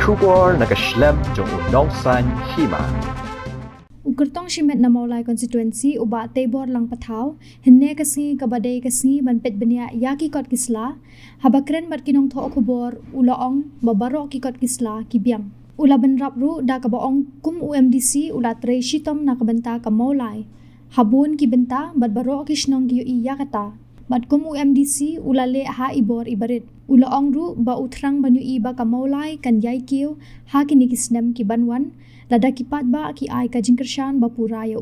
Shubor nakaslem jong unongsan hima. Ukertong shimet na Maulay constituency uba tebor lang pataw hinne kasi kabade kasi manpet benya yaki kot kisla habakren mat kinong tho kubor ulaong babaro ki kot kisla kibyang ula benrap ru da kabaong kum UMDC ula tre shitom na kabanta ka Maulay habun ki benta badbaro kisnong ki yakata bat kum UMDC ula le ha ibor ibarit ulaong ru ba utrang banyu iba ka Maulay kan yai kiu ha kinikisnem ki banwan lada kipat ba ki ai ka jingkershan ba puraya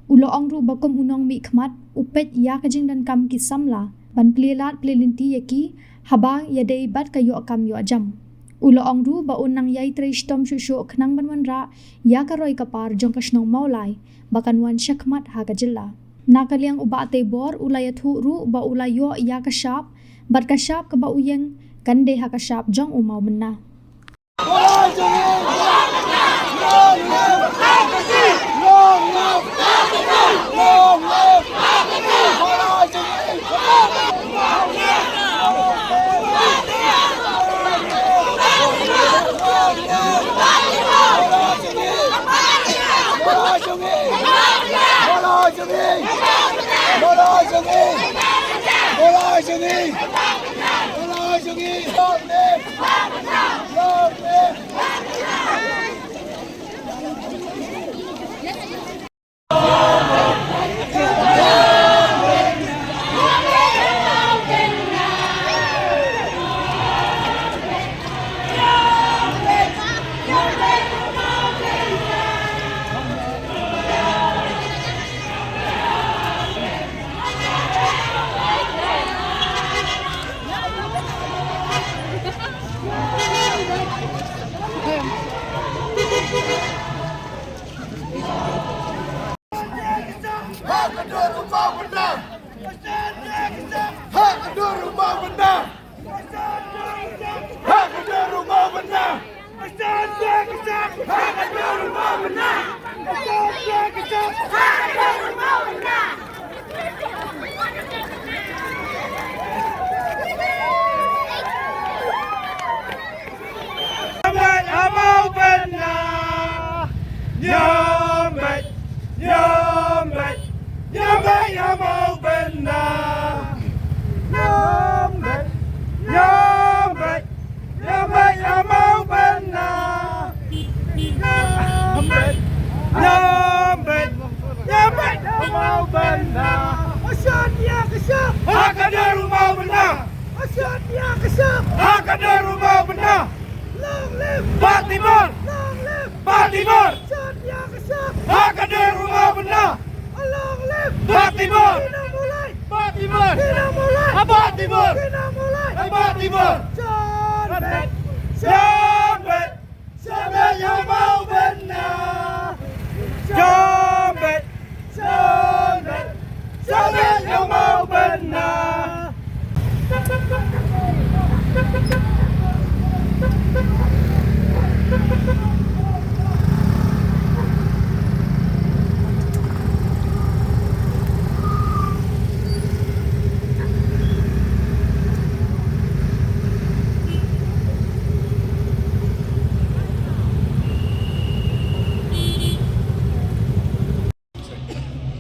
uloong ru bakom unong mi khmat upet ya ka jing dan kam ki samla ban plelat plelinti yaki haba yadei bat ka yo kam yo jam uloong ru ba unang yai treistom shushu khnang banwan ra ya ka roi ka par jong kasnong Maulay bakan wan shakmat ha ka jilla nakaliang uba te bor ulaya thu ru ba ulayo ya ka shap bat ka shap ka ba uyeng kande ha ka shap jong umau menna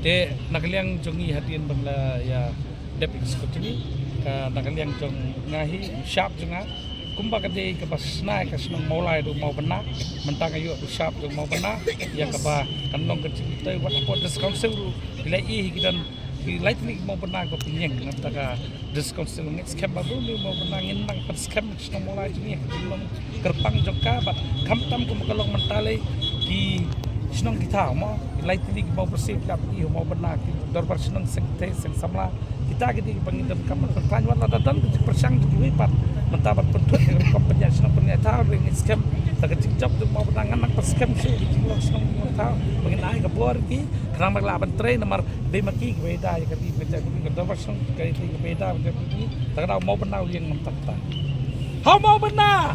Te nakaliang jongi hadian bangla ya depik skotini ka nakaliang jong ngahi sharp jonga kumba kade ka basna ka snong Maulay do mau bena mentang ayo do sharp do mau bena ya ka ba kanong ka cita wat pot discouncil bila i hikidan lightning mau bena ko pinyeng ngata ka discouncil next camp baru ni mau bena ngin nang pat scam snong Maulay jini kanong kerpang jongka bat kamtam ko makalong mentale ki senang kita mau lightning mau bersih tapi mau benar dorbar senang sekte samla kita gitu pengidam kamar perpanjang wala dan persang di wipat mentabat pentut dengan kompenya senang punya tahu dengan scam tak job tu mau benar anak scam sih di lo senang mau tahu mengenai ke bor ki kerana melaban train nomor demaki beda ya kati beda dorbar senang kali beda jadi tak mau benar yang mentata how mau benar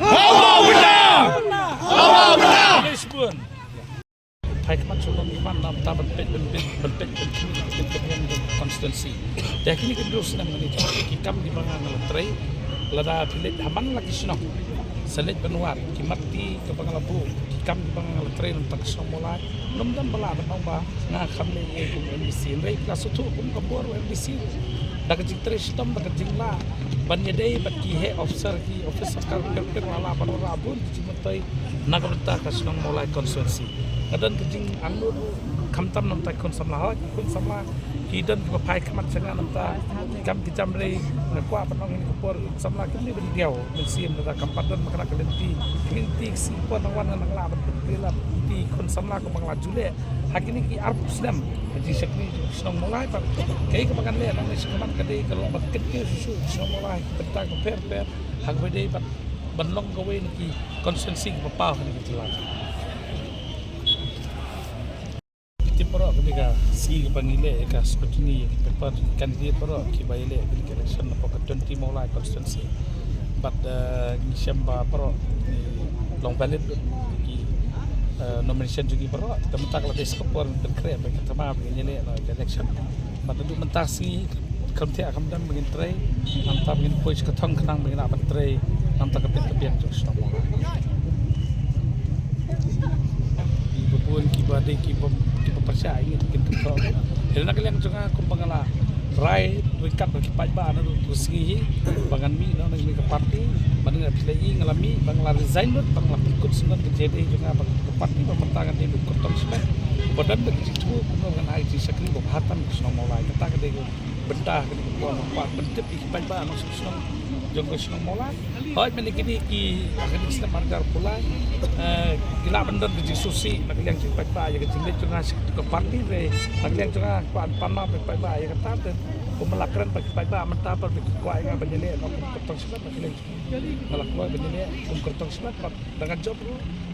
Lisbon hai kemat sulung iman dalam tabat benpet konstitusi. Dah kini kedua senang menit. Kikam di mana ngelentrai, lada pilih haman lagi senang. selit penuat kimati ke pangalapu kam ke pangalap train tak semula nom dan bala bang ba na khamle ye kum MBC rei ka sutu kum kabor MBC dak jitri sistem dak jingla ban yedei bat ki he officer kar per wala ban rabun jimatai nagamta ka senong mulai konstituensi ngadan kejing anu khamtam nam ta kon samla kun samla hidan ke pai khamat sanga nam ta kam ki jamrei na kwa panong ni kopor samla kim ni ben diaw men sim da kampadan makna kalenti si pon nang wan nang la ban pila ti kon samla ko bangla jule hakini ki arp islam ji sakri senong mulai pa kai ke makan le nang ni sekaman kadai kalau bat kecil susu senong mulai kita ko per hak bedai bat banlong ko we ni konsensi ko pa ni jelas Poro ketika si pangile ka skutini pepat kandidat poro ki baile ke election po ka 20 mulai constituency but December poro ni long ballot ki nomination juga poro tementak la deskopor terkre ba ka tama ngile no election but du mentasi kamti akam dan mengintre antap ngin pois ka thong khnang bengina bantre antap ka pet jos no pun kibade percaya ingin bikin kontrol. Jadi nak kalian juga kumpangala rai rikat bagi pajba anu kursi bangan mi no nang mi ke parti banding pilih ngalami bangla resign bet bangla ikut sempat ke JD juga bang ke parti pemertangan di kotong semen badan bagi itu kumpang ai di sakri bahatan senang mulai kata ke dia bentah ke dia buat bentuk pajba anu senang jonggo senang mulai hoi menikini ki akan Islam margar pula gila bener di susi nak yang cepat ba ya kecil juga ke parti re nak yang juga panma pe ba ya kata dan pemelakran bagi ba mentah per kuai nga banyele no kertong selat nak lagi malakwa banyele kertong selat dengan job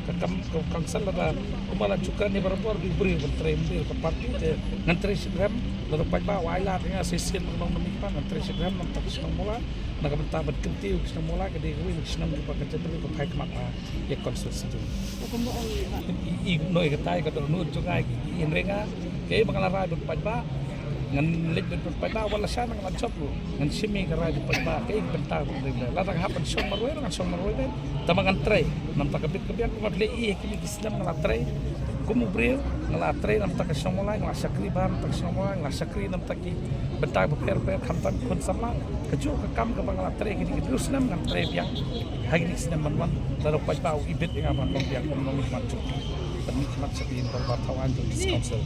kam kansel ada kumala cukan ni berapor diberi bertrem di ke parti ngantri Instagram lalu ba waila dengan sesin menong menimpa ngantri Instagram nam tak senang mula nak mentah berkentiu senang mula ke dia senang di pakai cetruk ke pai kemak ya konstitusi tu no ikatai ka no juga in renga ke bangala rai ba ngan lek ba wala sa nang job lu ngan simi ka rai ba ke bentang la tang hapan song marwe ngan song marwe den tamangan tray nam takabit kebian ko matle kini Islam ngal tray kumu bril ngal tray nam tak song mulai ngal sakri ban tak song mulai ngal sakri nam tak bentang per khamtan kon sama keju ka kam ka bangala tray kini terus nam ngan tray yang hari ni Islam manwan lalu ba ibit yang aman yang nom macam nikmat seperti berbatawan di council